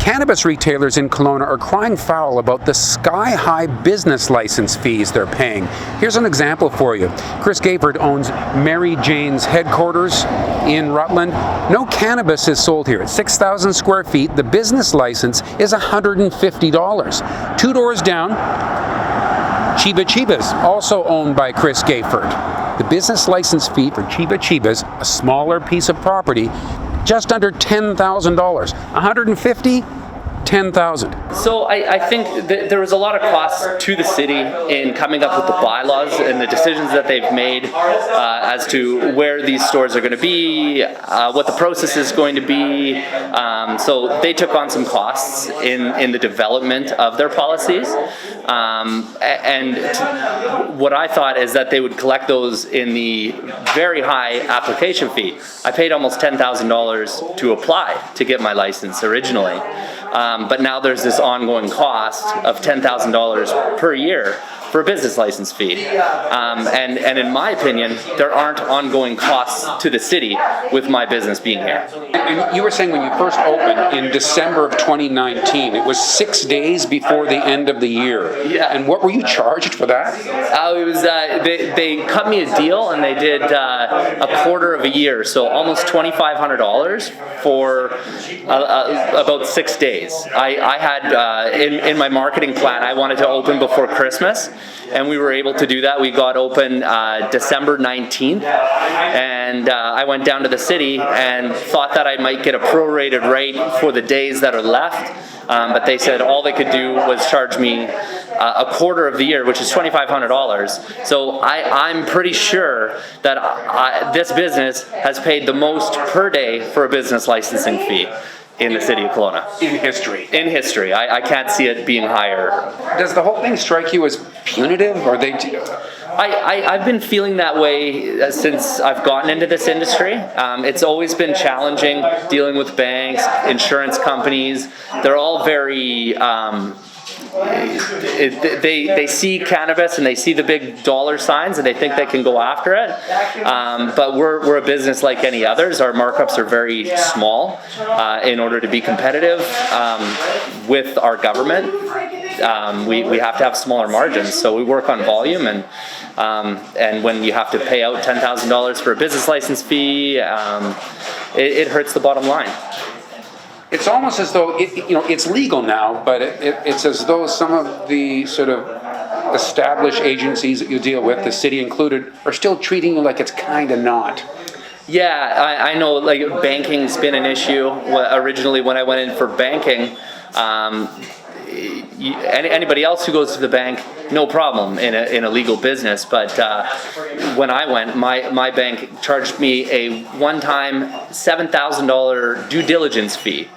Cannabis retailers in Kelowna are crying foul about the sky-high business license fees they're paying. Here's an example for you. Chris Gayford owns Mary Jane's headquarters in Rutland. No cannabis is sold here. It's 6,000 square feet. The business license is $150. 2 doors down, Chiba Chibas, also owned by Chris Gayford. The business license fee for Chiba Chibas, a smaller piece of property, just under $10,000. $150,000, $10,000. So I think that there was a lot of cost to the city in coming up with the bylaws and the decisions that they've made as to where these stores are going to be, what the process is going to be. So they took on some costs in the development of their policies. And what I thought is that they would collect those in the very high application fee. I paid almost $10,000 to apply to get my license originally. But now there's this ongoing cost of $10,000 per year for a business license fee. And in my opinion, there aren't ongoing costs to the city with my business being here. And you were saying when you first opened in December of 2019, it was 6 days before the end of the year. Yeah. And what were you charged for that? It was they cut me a deal and they did a quarter of a year, so almost $2,500 for about 6 days. I had in my marketing plan, I wanted to open before Christmas. And we were able to do that. We got open December 19th, and I went down to the city and thought that I might get a prorated rate for the days that are left, but they said all they could do was charge me a quarter of the year, which is $2,500. So I'm pretty sure that this business has paid the most per day for a business licensing fee in the city of Kelowna. In history. In history. I can't see it being higher. Does the whole thing strike you as punitive, or they? I've been feeling that way since I've gotten into this industry. It's always been challenging dealing with banks, insurance companies. They're all very they see cannabis and they see the big dollar signs and they think they can go after it. But we're a business like any others. Our markups are very small in order to be competitive with our government. We have to have smaller margins, so we work on volume, and when you have to pay out $10,000 for a business license fee, it hurts the bottom line. It's almost as though it's legal now, but it's as though some of the sort of established agencies that you deal with, the city included, are still treating you like it's kind of not. Yeah, I know. Like banking's been an issue. Originally, when I went in for banking, anybody else who goes to the bank, no problem in a legal business. But when I went, my bank charged me a one-time $7,000 due diligence fee.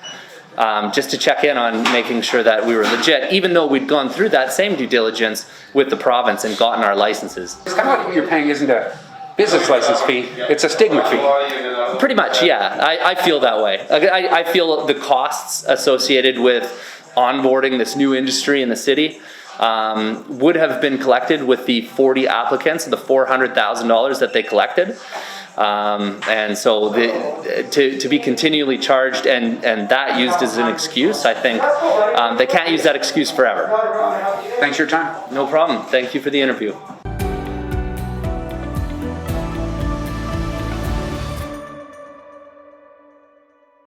Just to check in on making sure that we were legit, even though we'd gone through that same due diligence with the province and gotten our licenses. It's kind of like what you're paying isn't a business license fee, it's a stigma fee. Pretty much, yeah. I feel that way. I feel the costs associated with onboarding this new industry in the city would have been collected with the 40 applicants, the $400,000 that they collected. And so to be continually charged and that used as an excuse, I think they can't use that excuse forever. Thanks for your time. No problem. Thank you for the interview.